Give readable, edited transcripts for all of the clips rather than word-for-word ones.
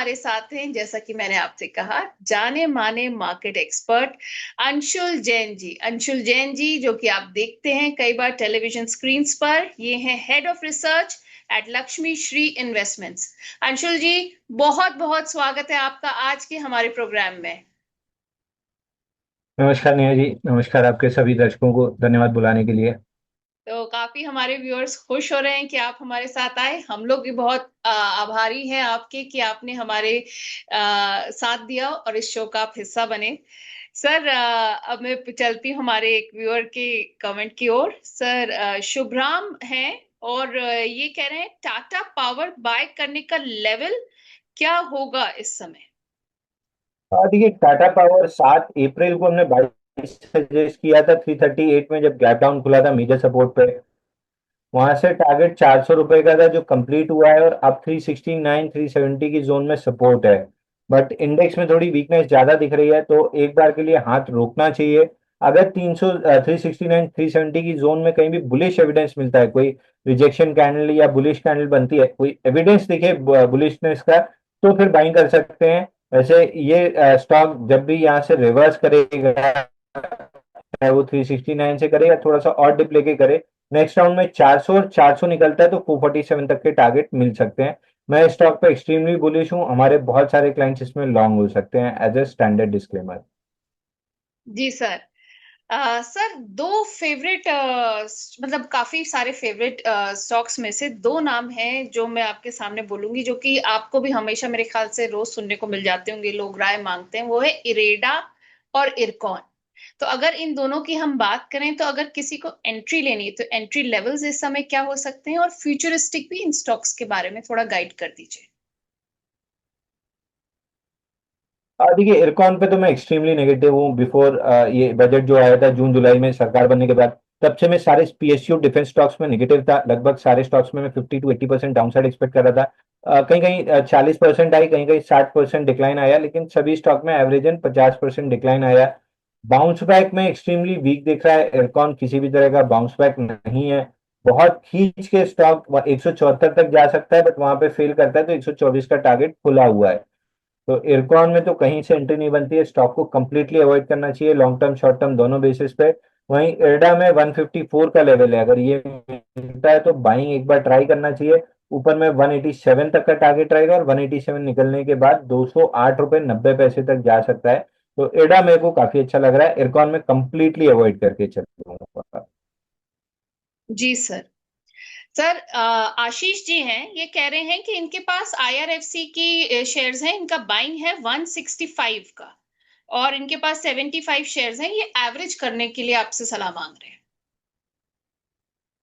हमारे साथ हैं, जैसा कि मैंने आपसे कहा, जाने माने मार्केट एक्सपर्ट अंशुल जैन जी। अंशुल जैन जी, जो कि आप देखते हैं कई बार टेलीविजन स्क्रीन पर, ये हैं head of research at Lakshmi Shree investments. Anshul ji, बहुत बहुत स्वागत है आपका आज के हमारे प्रोग्राम में। नमस्कार नेहा जी। नमस्कार आपके सभी दर्शकों को, धन्यवाद बुलाने के लिए। तो काफी हमारे व्यूअर्स खुश हो रहे हैं कि आप हमारे साथ आए। हम लोग भी बहुत आभारी हैं आपके कि आपने हमारे साथ दिया और इस शो का आप हिस्सा बने। सर, अब मैं चलती हूँ हमारे एक व्यूअर के कमेंट की ओर। सर, शुभराम हैं और ये कह रहे हैं टाटा पावर बाय करने का लेवल क्या होगा इस समय। देखिए, टाटा पावर 7 अप्रैल को हमने 22 सजेस्ट किया था 338 में, जब गैप डाउन खुला था मेजर सपोर्ट पे। वहां से टारगेट 400 रुपए का था जो कंप्लीट हुआ है, और अब 369 370 की जोन में सपोर्ट है। बट इंडेक्स में थोड़ी वीकनेस ज्यादा दिख रही है, तो एक बार के लिए हाथ रोकना चाहिए। अगर 369 370 की जोन में कहीं भी बुलिश एविडेंस मिलता है, कोई रिजेक्शन कैंडल या बुलिश कैंडल बनती है, कोई एविडेंस दिखे बुलिशनेस का, तो फिर बाइंग कर सकते हैं। वैसे ये स्टॉक जब भी यहाँ से रिवर्स करेगा, चाहे वो 369 से करे या थोड़ा सा और डिप लेके करे, नेक्स्ट राउंड में 400 और 400 निकलता है तो 447 तक के टारगेट मिल सकते हैं। मैं स्टॉक पे एक्सट्रीमली बुलिश हूँ, हमारे बहुत सारे क्लाइंट्स इसमें लॉन्ग हो सकते हैं, एज ए स्टैंडर्ड डिस्क्लेमर। जी सर। सर, दो फेवरेट, मतलब काफी सारे फेवरेट स्टॉक्स में से दो नाम हैं जो मैं आपके सामने बोलूंगी, जो कि आपको भी हमेशा मेरे ख्याल से रोज सुनने को मिल जाते होंगे, लोग राय मांगते हैं। वो है इरेडा और इरकॉन। तो अगर इन दोनों की हम बात करें, तो अगर किसी को एंट्री लेनी है तो एंट्री लेवल्स इस समय क्या हो सकते हैं, और फ्यूचरिस्टिक भी इन स्टॉक्स के बारे में थोड़ा गाइड कर दीजिए। देखिए, इरकॉन पे तो मैं एक्सट्रीमली नेगेटिव हूँ। बिफोर ये बजट जो आया था जून जुलाई में सरकार बनने के बाद, तब से मैं सारे पीएसयू डिफेंस स्टॉक्स में नेगेटिव था। लगभग सारे स्टॉक्स में मैं 50 to 80% डाउनसाइड एक्सपेक्ट कर रहा था। कहीं कहीं 40% आई, कहीं कहीं 60% डिक्लाइन आया, लेकिन सभी स्टॉक में एवरेजन 50% डिक्लाइन आया। बाउंस बैक में एक्सट्रीमली वीक दिख रहा है। इरकॉन किसी भी तरह का बाउंस बैक नहीं है। बहुत खींच के स्टॉक 174 तक जा सकता है, बट वहां पे फेल करता है तो 124 का टारगेट खुला हुआ है। तो इरकॉन में तो कहीं से एंट्री नहीं बनती है, स्टॉक को कंप्लीटली अवॉइड करना चाहिए, लॉन्ग टर्म शॉर्ट टर्म दोनों बेसिस पे। वहीं इरडा में 154 का लेवल है, अगर ये मिलता है तो बाइंग एक बार ट्राई करना चाहिए। ऊपर में 187 तक का टारगेट रहेगा, और 187 निकलने के बाद 208 रुपए 90 पैसे तक जा सकता है। तो इरडा मेरे को काफी अच्छा लग रहा है, इरकॉन में कंप्लीटली अवॉइड करके चल रहा हूँ। जी सर। सर, आशीष जी हैं, ये कह रहे हैं कि इनके पास आईआरएफसी की शेयर्स हैं, इनका बाइंग है 165 का, और इनके पास 75 शेयर्स हैं। ये एवरेज करने के लिए आपसे सलाह मांग रहे हैं।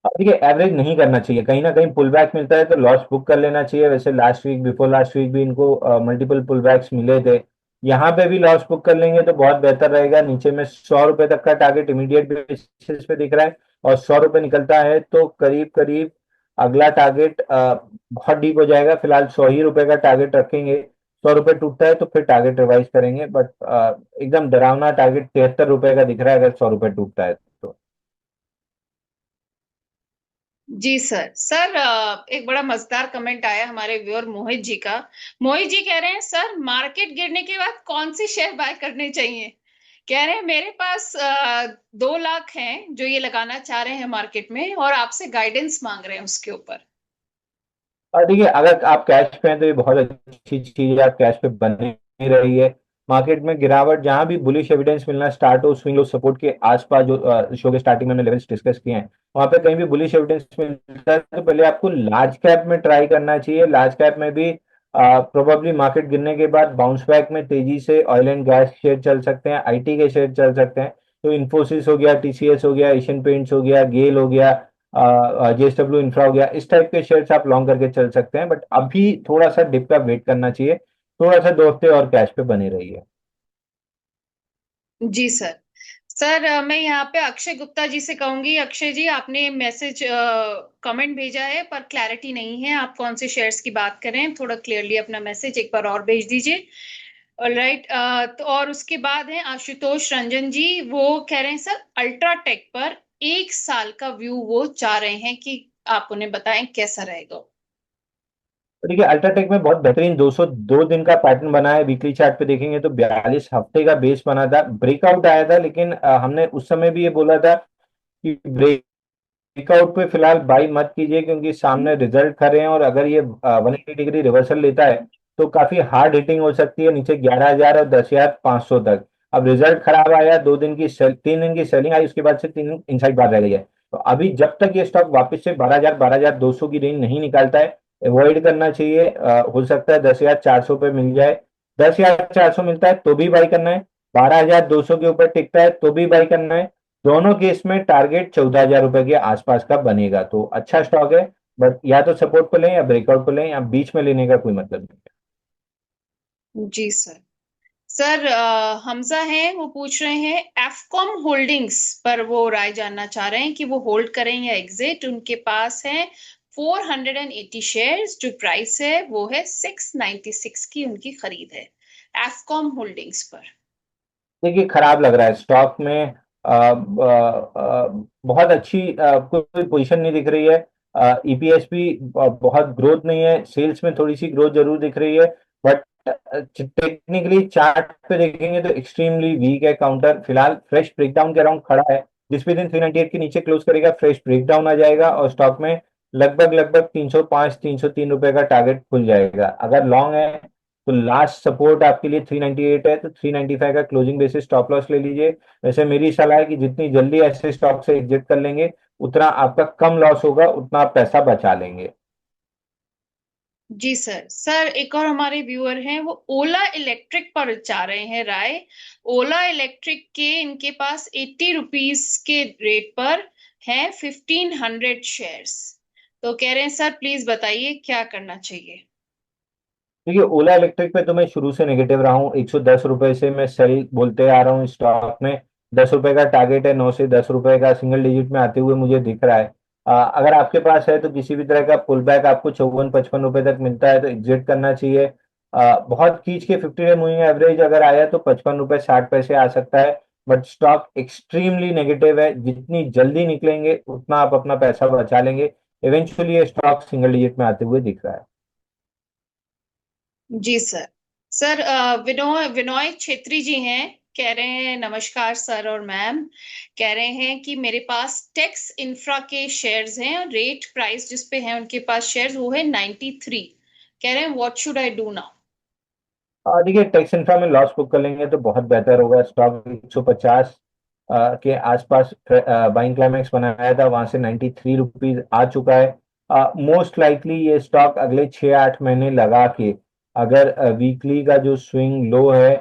अब देखिए, एवरेज नहीं करना चाहिए, कहीं ना कहीं पुल बैक मिलता है तो लॉस बुक कर लेना चाहिए। वैसे last week before last week भी इनको मल्टीपल पुल बैक्स मिले थे। यहाँ पे भी लॉस बुक कर लेंगे तो बहुत बेहतर रहेगा। नीचे में 100 रुपए तक का टारगेट इमीडिएट बेसिस पे दिख रहा है, और 100 रुपए निकलता है तो करीब करीब अगला टारगेट बहुत डीप हो जाएगा। फिलहाल 100 ही रुपए का टारगेट रखेंगे। 100 रुपए टूटता है तो फिर टारगेट रिवाइज करेंगे, बट एकदम डरावना टारगेट 73 रुपए का दिख रहा है अगर 100 रुपए टूटता है तो। जी सर। सर, एक बड़ा मजेदार कमेंट आया हमारे व्यूअर मोहित जी का। मोहित जी कह रहे हैं, सर मार्केट गिरने के बाद कौन सी शेयर बाय करने चाहिए। कह रहे हैं मेरे पास 2 लाख हैं जो ये लगाना चाह रहे हैं मार्केट में, और आपसे गाइडेंस मांग रहे हैं उसके ऊपर। और देखिए, अगर आप कैश पे हैं तो ये बहुत अच्छी चीज है, आप कैश पे बनी ही रही है। मार्केट में गिरावट जहां भी बुलिश एविडेंस मिलना स्टार्ट हो, स्विंग लो सपोर्ट के आसपास, जो शो के स्टार्टिंग में हमने लेवल्स डिस्कस किए हैं, वहां पे कहीं भी बुलिश एविडेंस मिलता है तो पहले आपको लार्ज कैप में ट्राई करना चाहिए। लार्ज कैप में भी प्रोबेबली मार्केट गिरने के बाद बाउंस बैक में तेजी से ऑयल एंड गैस शेयर चल सकते हैं, आईटी के शेयर चल सकते हैं। तो इन्फोसिस हो गया, टीसीएस हो गया, एशियन पेंट्स हो गया, गेल हो गया, जेएसडब्ल्यू इंफ्रा हो गया, इस टाइप के शेयर्स आप लॉन्ग करके चल सकते हैं। बट अभी थोड़ा सा डिप का वेट करना चाहिए, थोड़ा सा 2 हफ्ते और कैश पे बने रहिए। जी सर। सर, मैं यहाँ पे अक्षय गुप्ता जी से कहूंगी। अक्षय जी, आपने मैसेज कमेंट भेजा है पर क्लैरिटी नहीं है, आप कौन से शेयर्स की बात करें, थोड़ा क्लियरली अपना मैसेज एक बार और भेज दीजिए। ऑलराइट। तो और उसके बाद है आशुतोष रंजन जी, वो कह रहे हैं सर अल्ट्राटेक पर 1 साल का व्यू वो चाह रहे हैं कि आप उन्हें बताएं कैसा रहेगा। तो देखिए अल्ट्राटेक में बहुत बेहतरीन 202 दिन का पैटर्न बना है। वीकली चार्ट पे देखेंगे तो 42 हफ्ते का बेस बना था, ब्रेकआउट आया था, लेकिन हमने उस समय भी ये बोला था कि ब्रेकआउट पे फिलहाल बाई मत कीजिए, क्योंकि सामने रिजल्ट खड़े हैं, और अगर ये 180 डिग्री रिवर्सल लेता है तो काफी हार्ड हिटिंग हो सकती है नीचे 11,000 और 10,500 तक। अब रिजल्ट खराब आया, 2 दिन की 3 दिन की सेलिंग आई, उसके बाद से 3 दिन इनसाइड बार रह गई है। तो अभी जब तक ये स्टॉक वापस से 12,000 12,200 की रेंज नहीं निकालता है, अवॉइड करना चाहिए। हो सकता है 10,400 पे मिल जाए। 10,400 मिलता है तो भी बाई करना है, 12,200 के ऊपर टिकता है तो भी बाई करना है। दोनों केस में टारगेट 14,000 रुपए के आसपास का बनेगा, तो अच्छा स्टॉक है। बट या तो सपोर्ट पे लें या ब्रेकआउट पे लें, या बीच में लेने का कोई मतलब नहीं है। जी सर। सर हमजा हैं, वो पूछ रहे हैं एफकॉम होल्डिंग्स पर, वो राय जानना चाह रहे हैं कि वो होल्ड करें या एग्जिट। उनके पास है 480 शेयर्स, जो प्राइस है वो है 696 की उनकी खरीद है एफकॉम होल्डिंग्स पर। देखिए खराब लग रहा है स्टॉक में। बहुत अच्छी कोई पोजीशन नहीं दिख रही है। ईपीएस भी बहुत ग्रोथ नहीं है, सेल्स में थोड़ी सी ग्रोथ जरूर दिख रही है, बट टेक्निकली चार्ट पे देखेंगे तो एक्सट्रीमली वीक है काउंटर। फिलहाल फ्रेश ब्रेकडाउन के अराउंड खड़ा है। जिस भी दिन 398 के नीचे क्लोज करेगा फ्रेश ब्रेकडाउन आ जाएगा, और स्टॉक में लगभग लगभग 305 303 रुपए का टारगेट खुल जाएगा। अगर लॉन्ग है तो लास्ट सपोर्ट आपके लिए 398 है, तो 395 का क्लोजिंग बेसिस स्टॉप लॉस ले लीजिए। वैसे मेरी सलाह है कि जितनी जल्दी ऐसे स्टॉक से एग्जिट कर लेंगे, उतना आपका कम लॉस होगा, उतना आप पैसा बचा लेंगे। जी सर। सर एक और हमारे व्यूअर हैं, वो ओला इलेक्ट्रिक पर चाह रहे हैं राय। ओला इलेक्ट्रिक के इनके पास 80 रुपीज के रेट पर है 1500 शेयर्स। तो कह रहे हैं सर प्लीज बताइए क्या करना चाहिए। देखिए ओला इलेक्ट्रिक पे तो मैं शुरू से नेगेटिव रहा हूँ। 110 रुपए से मैं सेल बोलते आ रहा हूँ स्टॉक में। 10 रुपए का टारगेट है, 9 से 10 रुपए का सिंगल डिजिट में आते हुए मुझे दिख रहा है। अगर आपके पास है तो किसी भी तरह का पुल बैक आपको 54 55 रुपए तक मिलता है तो एग्जिट करना चाहिए। बहुत खींच के 50 डे मूविंग एवरेज अगर आया तो 55 रुपए 60 पैसे आ सकता है। बट स्टॉक एक्सट्रीमली नेगेटिव है, जितनी जल्दी निकलेंगे उतना आप अपना पैसा बचा लेंगे। इवेंचुअली ये स्टॉक सिंगल डिजिट में आते हुए दिख रहा है। जी सर। सर विनोय विनोय छेत्री जी हैं, कह रहे हैं नमस्कार सर और मैम। कह रहे हैं कि मेरे पास टेक्स इंफ्रा के शेयर्स हैं और रेट प्राइस जिस पे है उनके पास शेयर्स वो है 93। कह रहे हैं what should I do now. देखिए टेक्स इंफ्रा में लॉस बुक कर लेंगे तो बहुत बेहतर होगा। स्टॉक 150 के आसपास बाइंग क्लाइमेक्स बनाया था, वहां से 93 रुपीज आ चुका है। मोस्ट लाइकली ये स्टॉक अगले 6 8 महीने लगा के, अगर वीकली का जो स्विंग लो है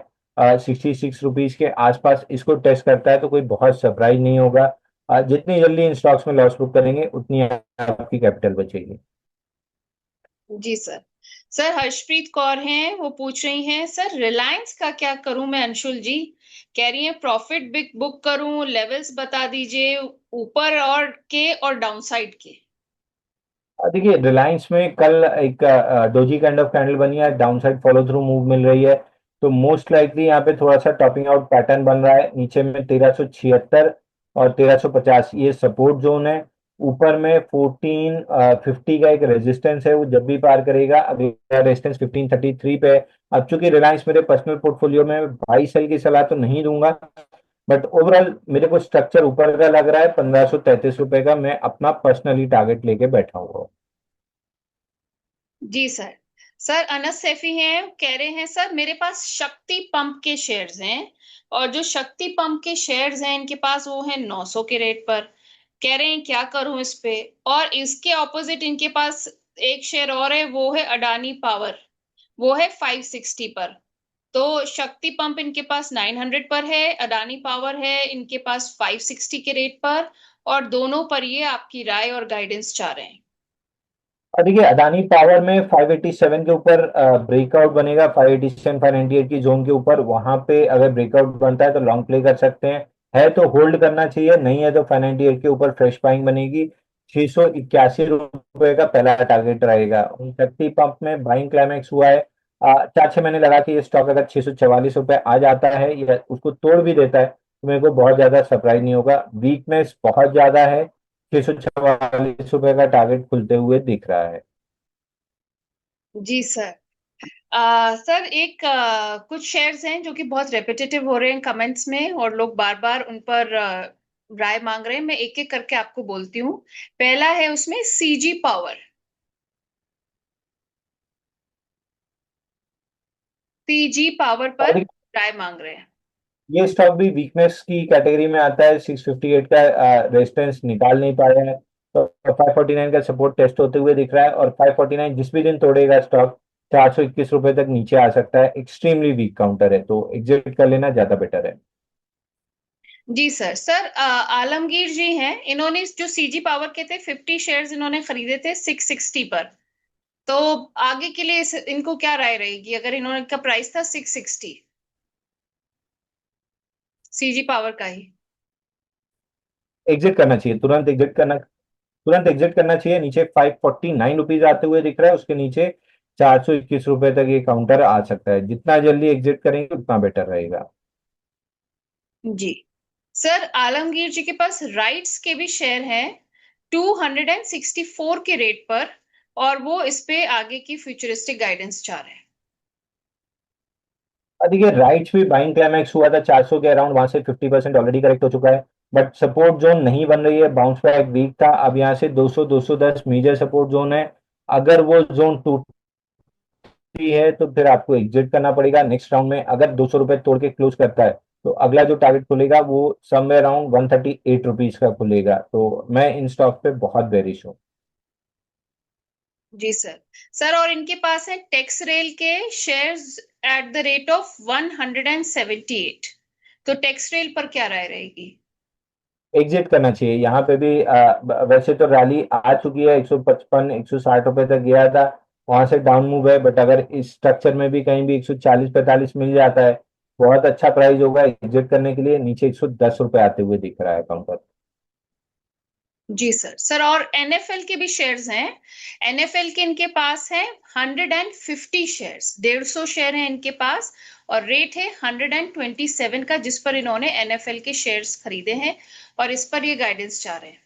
66 रुपीज के आसपास, इसको टेस्ट करता है तो कोई बहुत सरप्राइज नहीं होगा। जितनी जल्दी इन स्टॉक्स में लॉस बुक करेंगे उतनी आपकी कैपिटल बचेगी। जी सर। सर हर्षप्रीत कौर हैं, वो पूछ रही हैं सर रिलायंस का क्या करूं मैं, अंशुल जी। कह रही हैं प्रॉफिट बिग बुक करूं, लेवल्स बता दीजिए ऊपर और के और डाउनसाइड के। देखिए रिलायंस में कल एक डोजी काइंड ऑफ कैंडल बनी है, downside follow through move मिल रही है। तो मोस्ट लाइकली यहाँ पे थोड़ा सा टॉपिंग आउट पैटर्न बन रहा है। नीचे में 1376 और 1350 ये सपोर्ट जोन है। ऊपर में 1450 का एक रेजिस्टेंस है, वो जब भी पार करेगा। अगला रेजिस्टेंस 1533 पे है। अब चूंकि रिलायंस मेरे पर्सनल पोर्टफोलियो में 22 साल की सलाह तो नहीं दूंगा, बट ओवरऑल मेरे को स्ट्रक्चर ऊपर का लग रहा है। 1533 रुपए का मैं अपना पर्सनली टारगेट लेके बैठा हुआ हूँ। जी सर। सर अनस सैफी हैं, कह रहे हैं सर मेरे पास शक्ति पंप के शेयर्स हैं, और जो शक्ति पंप के शेयर्स हैं इनके पास वो है 900 के रेट पर। कह रहे हैं क्या करूं इस पे। और इसके ऑपोजिट इनके पास एक शेयर और है, वो है अडानी पावर, वो है 560 पर। तो शक्ति पंप इनके पास 900 पर है, अडानी पावर है इनके पास 560 के रेट पर। और दोनों पर ये आपकी राय और गाइडेंस चाह रहे हैं। और देखिए अदानी पावर में 587 के ऊपर ब्रेकआउट बनेगा, 587 598 की जोन के ऊपर। वहां पे अगर ब्रेकआउट बनता है तो लॉन्ग प्ले कर सकते हैं। है तो होल्ड करना चाहिए, नहीं है तो 598 के ऊपर फ्रेश बाइंग बनेगी। 681 रुपए का पहला टारगेट रहेगा। शक्ति पंप में बाइंग क्लाइमेक्स हुआ है। 4 6 महीने लगा के ये स्टॉक अगर 644 रुपए आ जाता है या उसको तोड़ भी देता है तो मेरे को बहुत ज्यादा सरप्राइज नहीं होगा। वीकनेस बहुत ज्यादा है। 644 रुपए का टारगेट खुलते हुए दिख रहा है। जी सर। सर एक कुछ शेयर्स हैं जो कि बहुत रेपिटेटिव हो रहे हैं कमेंट्स में, और लोग बार बार उन पर राय मांग रहे हैं। मैं एक एक करके आपको बोलती हूँ। पहला है उसमें सीजी पावर। सीजी पावर पर और राय मांग रहे हैं। ये स्टॉक भी वीकनेस की कैटेगरी में आता है, 658 का रेजिस्टेंस निकाल नहीं पाया है, तो 549 का सपोर्ट टेस्ट होते हुए दिख रहा है, और 549 जिस भी दिन तोड़ेगा स्टॉक 421 रुपए तक नीचे आ सकता है। एक्सट्रीमली वीक काउंटर है, तो एग्जिट कर लेना ज्यादा बेटर है। जी सर। सर आलमगीर जी हैं, इन्होंने जो सीजी पावर के थे 50 शेयर्स इन्होंने खरीदे थे 660 पर। तो आगे के लिए इनको क्या राय रहेगी अगर इन्होंने का प्राइस था 660 सीजी पावर का ही? एग्जिट करना चाहिए, तुरंत एग्जिट करना चाहिए। नीचे 549 रुपीज आते हुए दिख रहा है, उसके नीचे 421 रुपए तक ये काउंटर आ सकता है। जितना जल्दी एग्जिट करेंगे उतना बेटर रहेगा। जी सर। आलमगीर जी के पास राइट्स के भी शेयर हैं 264 के रेट पर, और वो इस पे आगे की फ्यूचरिस्टिक गाइडेंस चाह रहे हैं। देखिए, राइट्स भी बाइंग क्लाइमैक्स हुआ था 400 के अराउंड, वहां से 50% ऑलरेडी करेक्ट हो चुका है, बट सपोर्ट जोन नहीं बन रही है, बाउंस बैक वीक था। अब यहाँ से 200 210 मेजर सपोर्ट जोन है। अगर वो जोन टूटती है तो फिर आपको एग्जिट करना पड़ेगा नेक्स्ट राउंड में। अगर 200 रुपए तोड़ के क्लोज करता है तो अगला जो टारगेट खुलेगा वो समवेयर अराउंड 138 रुपीज का खुलेगा। तो मैं इन स्टॉक पे बहुत बेरिश हूँ। जी सर। सर और इनके पास है टेक्स रेल के shares at the rate of 178। तो टेक्स रेल पर क्या राय रहेगी? एग्जिट करना चाहिए यहाँ पे भी। वैसे तो रैली आ चुकी है, 155 160 रुपए तक गया था, वहां से डाउन मूव है, बट अगर इस स्ट्रक्चर में भी कहीं भी 140 45 मिल जाता है, बहुत अच्छा प्राइस होगा एग्जिट करने के लिए। नीचे 110 रुपए आते हुए दिख रहा है काउंटर। जी सर। सर और एनएफएल के भी शेयर्स हैं। एनएफएल के इनके पास है 150 शेयर्स, 150 शेयर हैं इनके पास, और रेट है 127 का, जिस पर इन्होंने एनएफएल के शेयर्स खरीदे हैं, और इस पर ये गाइडेंस चाह रहे हैं।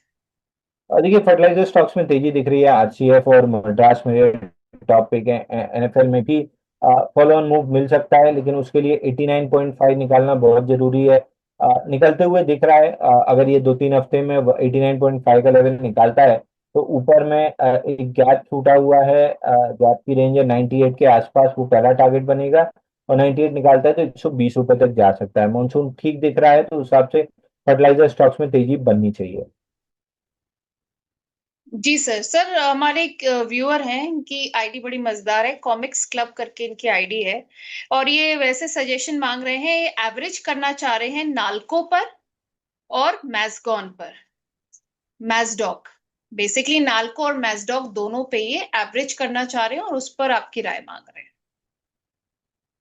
और देखिए, फर्टिलाइजर स्टॉक्स में तेजी दिख रही है, आरसीएफ और मद्रास में टॉप पिक है। एनएफएल में भी फॉलो ऑन मूव मिल सकता है, लेकिन उसके लिए 89.5 निकालना बहुत जरूरी है। निकलते हुए दिख रहा है। अगर ये 2-3 हफ्ते में 89.5 का लेवल निकालता है तो ऊपर में एक गैप छूटा हुआ है, गैप की रेंज है 98 के आसपास, वो पहला टारगेट बनेगा। और 98 निकालता है तो 120 रुपए तक जा सकता है। मानसून ठीक दिख रहा है, तो उस हिसाब से फर्टिलाइजर स्टॉक्स में तेजी बननी चाहिए। जी सर। सर हमारे एक व्यूअर हैं, इनकी आईडी बड़ी मजेदार है, कॉमिक्स क्लब करके इनकी आईडी है, और ये वैसे सजेशन मांग रहे हैं, एवरेज करना चाह रहे हैं नाल्को पर और मैजगॉन पर। मैजडॉक, बेसिकली नाल्को और मैजडॉक दोनों पे ये एवरेज करना चाह रहे हैं, और उस पर आपकी राय मांग रहे हैं।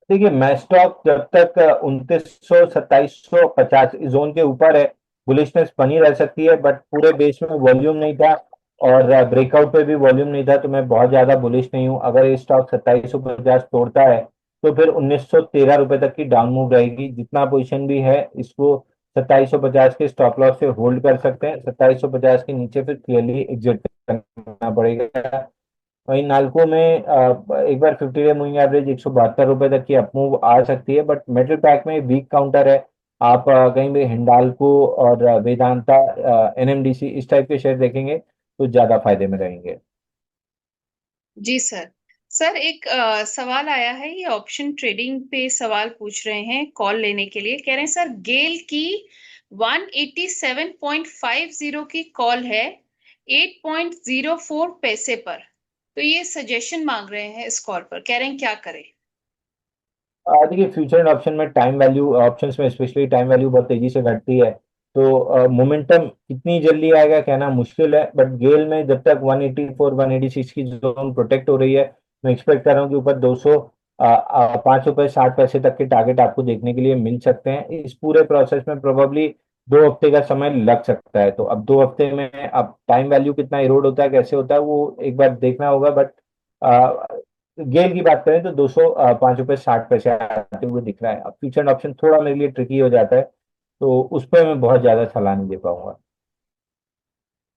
देखिए, मैस्टॉक जब तक 2900 2750 इस जोन के ऊपर है, बुलिशनेस बनी रह सकती है, बट पूरे बेस में वॉल्यूम नहीं था और ब्रेकआउट पे भी वॉल्यूम नहीं था, तो मैं बहुत ज्यादा बुलिश नहीं हूँ। अगर ये स्टॉक 2750 तोड़ता है तो फिर 1913 रुपए तक की डाउन मूव रहेगी। जितना पोजीशन भी है इसको 2750 के स्टॉप लॉस से होल्ड कर सकते हैं। 2750 के नीचे फिर क्लियरली एग्जिट करना पड़ेगा। वहीं नाल्को में एक बार 50 डे मूविंग एवरेज 172 रुपए तक की अपमूव आ सकती है, बट मेटल पैक में वीक काउंटर है। आप कहीं भी हिंडाल्को और वेदांता, एनएमडीसी इस टाइप के शेयर देखेंगे तो ज्यादा फायदे में रहेंगे। जी सर। सर एक सवाल आया है, ये ऑप्शन ट्रेडिंग पे सवाल पूछ रहे हैं कॉल लेने के लिए। कह रहे हैं सर गेल की 187.50 की कॉल है 8.04 पैसे पर, तो ये सजेशन मांग रहे हैं इस कॉल पर, कह रहे हैं क्या करें? देखिए, फ्यूचर एंड ऑप्शन में टाइम वैल्यू, ऑप्शंस में स्पेशली टाइम वैल्यू बहुत तेजी से घटती है, तो मोमेंटम कितनी जल्दी आएगा कहना मुश्किल है। बट गेल में जब तक 184 186 की जोन प्रोटेक्ट हो रही है, मैं एक्सपेक्ट कर रहा हूँ कि ऊपर 200 5 रुपए 60 पैसे तक के टारगेट आपको देखने के लिए मिल सकते हैं। इस पूरे प्रोसेस में प्रोबेबली 2 हफ्ते का समय लग सकता है, तो अब 2 हफ्ते में अब टाइम वैल्यू कितना इरोड होता है, कैसे होता है, वो एक बार देखना होगा। बट गेल की बात करें तो 205 रुपए 60 पैसे आते हुए दिख रहा है। अब फ्यूचर ऑप्शन थोड़ा मेरे लिए ट्रिकी हो जाता है, तो उस पर मैं बहुत ज्यादा सलाह नहीं दे पाऊंगा।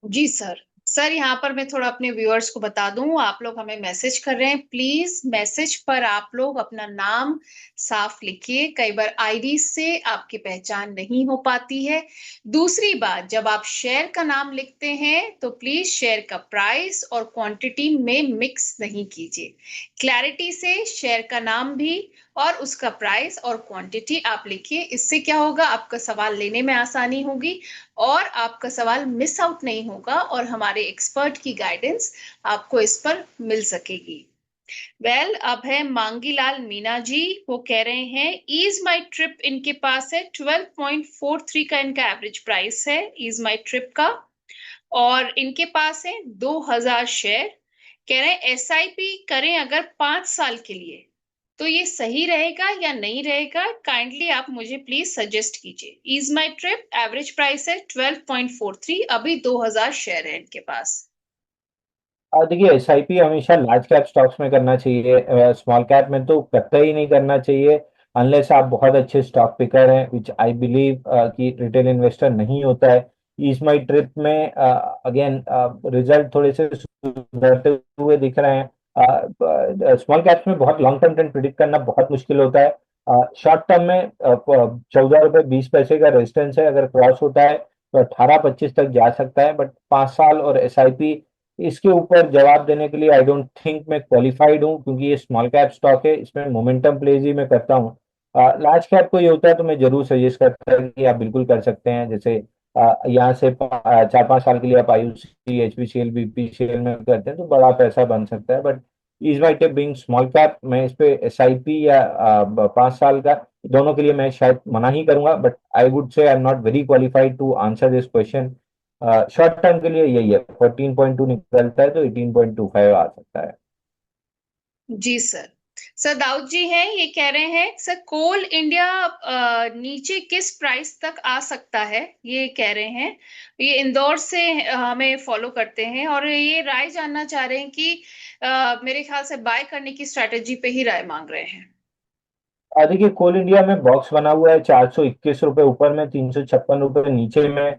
जी सर। सर यहाँ पर मैं थोड़ा अपने व्यूअर्स को बता दूं, आप लोग हमें मैसेज कर रहे हैं, प्लीज मैसेज पर आप लोग अपना नाम साफ लिखिए। कई बार आईडी से आपकी पहचान नहीं हो पाती है। दूसरी बात, जब आप शेयर का नाम लिखते हैं तो प्लीज शेयर का प्राइस और क्वांटिटी में मिक्स नहीं कीजिए। क्लैरिटी से शेयर का नाम भी और उसका प्राइस और क्वांटिटी आप लिखिए। इससे क्या होगा, आपका सवाल लेने में आसानी होगी और आपका सवाल मिस आउट नहीं होगा और हमारे एक्सपर्ट की गाइडेंस आपको इस पर मिल सकेगी। अब है मांगीलाल मीना जी। वो कह रहे हैं ईज माई ट्रिप, इनके पास है 12.43 का इनका एवरेज प्राइस है ईज माई ट्रिप का, और इनके पास है 2000 शेयर। कह रहे हैं एसआईपी करें अगर 5 साल के लिए तो ये सही रहेगा या नहीं रहेगा, काइंडली आप मुझे प्लीज सजेस्ट कीजिए। Is my trip, average price है 12.43, अभी 2000 शेयर है इनके पास। देखिए, एसआईपी हमेशा लार्ज कैप स्टॉक्स में करना चाहिए, स्मॉल कैप में तो कतई ही नहीं करना चाहिए, अनलेस आप बहुत अच्छे स्टॉक पिकर हैं, विच आई बिलीव कि रिटेल इन्वेस्टर नहीं होता है। इस माई ट्रिप में अगेन रिजल्ट थोड़े से सुधरते हुए दिख रहे हैं। स्मॉल कैप्स में बहुत लॉन्ग टर्म ट्रेंड प्रिडिक्ट करना बहुत मुश्किल होता है। शॉर्ट टर्म में 14 रुपए 20 पैसे का रेजिस्टेंस है, अगर क्रॉस होता है तो 18-25 तक जा सकता है, बट 5 साल और एसआईपी, इसके ऊपर जवाब देने के लिए आई डोंट थिंक मैं क्वालिफाइड हूँ, क्योंकि ये स्मॉल कैप स्टॉक है, इसमें मोमेंटम प्लेज ही मैं करता हूँ। लार्ज कैप को ये होता है तो मैं जरूर सजेस्ट करता हूँ कि आप बिल्कुल कर सकते हैं। जैसे यहाँ से 4-5 साल के लिए आप आईयूसी एचपीसीएल बीपीसीएल में करते हैं तो बड़ा पैसा बन सकता है, but is my tape being small cap, मैं इस पे एसआईपी या 5 साल का, दोनों के लिए मैं शायद मना ही करूंगा, but I would say I am not very qualified to answer this question. Short term के लिए यही है, 14.2 निकलता है तो 18.25 आ सकता है। जी सर। सर दाऊद जी हैं, ये कह रहे हैं सर कोल इंडिया नीचे किस प्राइस तक आ सकता है, ये कह रहे हैं। ये इंदौर से हमें फॉलो करते हैं और ये राय जानना चाह रहे हैं कि मेरे ख्याल से बाय करने की स्ट्रैटेजी पे ही राय मांग रहे हैं। देखिए, कोल इंडिया में बॉक्स बना हुआ है 421 रुपए ऊपर में, 356 रुपए नीचे में।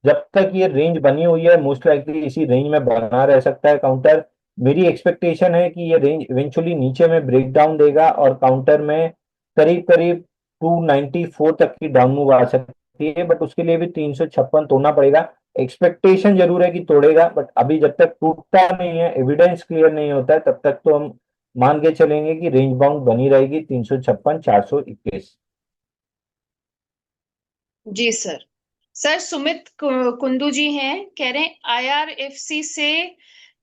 जब तक ये रेंज बनी हुई है मोस्ट लाइकली इसी रेंज में बना रह सकता है काउंटर। मेरी एक्सपेक्टेशन है कि ये रेंज इवेंचुअली नीचे में ब्रेक डाउन देगा और काउंटर में करीब करीब 294 तक की डाउन मूव आ सकती है, बट उसके लिए भी 356 तोड़ना पड़ेगा। एक्सपेक्टेशन जरूर है कि तोड़ेगा, बट अभी जब तक टूटता नहीं है, एविडेंस क्लियर नहीं होता है, तब तक तो हम मान के चलेंगे कि रेंज बाउंड बनी रहेगी 356 421। जी सर। सर सुमित कुंदू जी हैं, कह रहे हैं आईआरएफसी से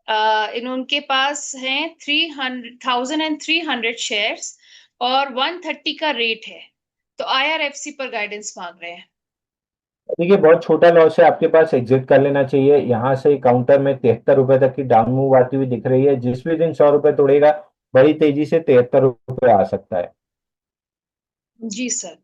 उनके पास हैं 1300 और 130 का रेट है, तो आईआरएफसी पर गाइडेंस मांग रहे हैं। देखिए, बहुत छोटा लॉस है, आपके पास एग्जिट कर लेना चाहिए। यहाँ से काउंटर में 73 रुपए तक की डाउन मूव आती हुई दिख रही है, जिस भी दिन 100 रुपए तोड़ेगा बड़ी तेजी से 73 रुपए आ सकता है। जी सर।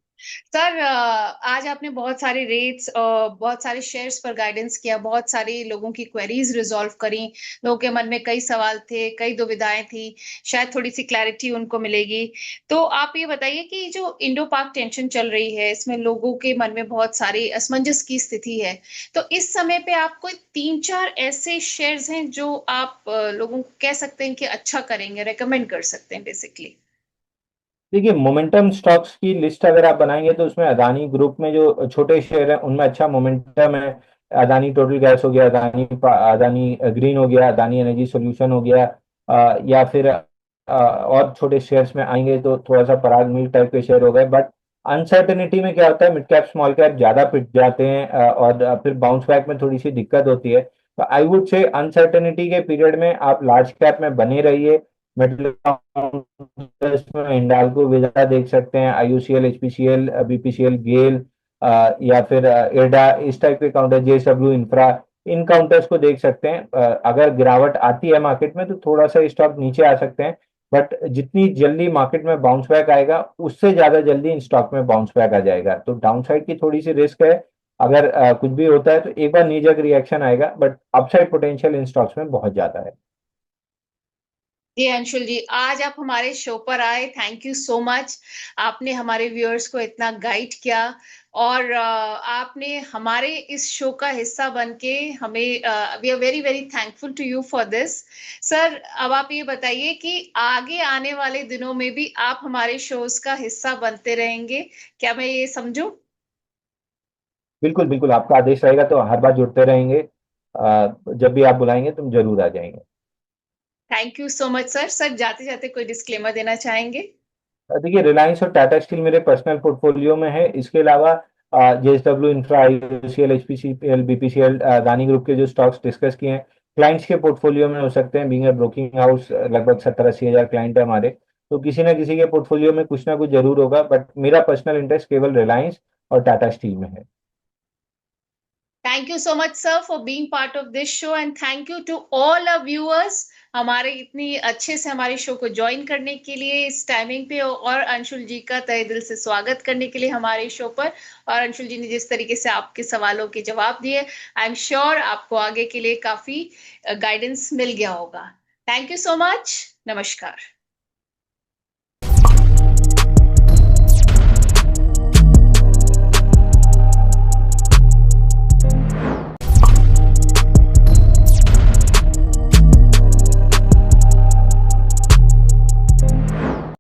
सर आज आपने बहुत सारे रेट्स और बहुत सारे शेयर्स पर गाइडेंस किया, बहुत सारे लोगों की क्वेरीज रिजॉल्व करी। लोगों के मन में कई सवाल थे, कई दुविधाएं थी, शायद थोड़ी सी क्लैरिटी उनको मिलेगी। तो आप ये बताइए कि जो इंडो पाक टेंशन चल रही है, इसमें लोगों के मन में बहुत सारी असमंजस की स्थिति है, तो इस समय पे आपको 3-4 ऐसे शेयर्स हैं जो आप लोगों को कह सकते हैं कि अच्छा करेंगे, रेकमेंड कर सकते हैं बेसिकली। देखिए, मोमेंटम स्टॉक्स की लिस्ट अगर आप बनाएंगे तो उसमें अदानी ग्रुप में जो छोटे शेयर हैं उनमें अच्छा मोमेंटम है। अदानी टोटल गैस हो गया, अदानी ग्रीन हो गया, अदानी एनर्जी सोल्यूशन हो गया, या फिर और छोटे शेयर्स में आएंगे तो थोड़ा सा पराग मिल टाइप के शेयर हो गए, बट अनसर्टेनिटी में क्या होता है, मिड कैप स्मॉल कैप ज्यादा पिट जाते हैं, और फिर बाउंस बैक में थोड़ी सी दिक्कत होती है। तो आई वुड से अनसर्टेनिटी के पीरियड में आप लार्ज कैप में बने रहिए। मिडिल में हिंडाल्को वेदांता देख सकते हैं, आईयूसीएल एचपीसीएल बीपीसीएल गेल, या फिर एडा, इस टाइप के काउंटर, जेएसडब्ल्यू इंफ्रा, इन काउंटर्स को देख सकते हैं। अगर गिरावट आती है मार्केट में तो थोड़ा सा स्टॉक नीचे आ सकते हैं, बट जितनी जल्दी मार्केट में बाउंस बैक आएगा उससे ज्यादा जल्दी इन स्टॉक में बाउंस बैक आ जाएगा, तो डाउनसाइड की थोड़ी सी रिस्क है। अगर कुछ भी होता है तो एक बार नीजक रिएक्शन आएगा, but upside potential in stocks में बहुत ज्यादा है। जी अंशुल जी, आज आप हमारे शो पर आए, थैंक यू सो मच। आपने हमारे व्यूअर्स को इतना गाइड किया, और आपने हमारे इस शो का हिस्सा बन के हमें, we are very very thankful to you for this. Sir, अब आप ये बताइए कि आगे आने वाले दिनों में भी आप हमारे शोज का हिस्सा बनते रहेंगे, क्या मैं ये समझूं? बिल्कुल बिल्कुल, आपका आदेश रहेगा तो हर बार जुड़ते रहेंगे। जब भी आप बुलाएंगे तुम जरूर आ जाएंगे। Thank you so much sir. Sir, जाते जाते कोई डिस्क्लेमर देना चाहेंगे? देखिए, रिलायंस और टाटा स्टील मेरे पर्सनल पोर्टफोलियो में है। इसके अलावा JSW infra, IOCL, HPCL, BPCL, Adani group के जो स्टॉक्स डिस्कस किए हैं, क्लाइंट्स के पोर्टफोलियो में हो सकते हैं। बीइंग अ ब्रोकिंग हाउस, लगभग 70-80 हजार क्लाइंट है हमारे। तो किसी ना किसी के पोर्टफोलियो में कुछ ना कुछ जरूर होगा, बट मेरा पर्सनल इंटरेस्ट केवल रिलायंस और टाटा स्टील में है। Thank you so much sir for being part of this show, and thank you to all our viewers, हमारे इतनी अच्छे से हमारे शो को ज्वाइन करने के लिए इस टाइमिंग पे, और अंशुल जी का तहे दिल से स्वागत करने के लिए हमारे शो पर। और अंशुल जी ने जिस तरीके से आपके सवालों के जवाब दिए, आई एम श्योर आपको आगे के लिए काफी गाइडेंस मिल गया होगा। Thank you so much. नमस्कार।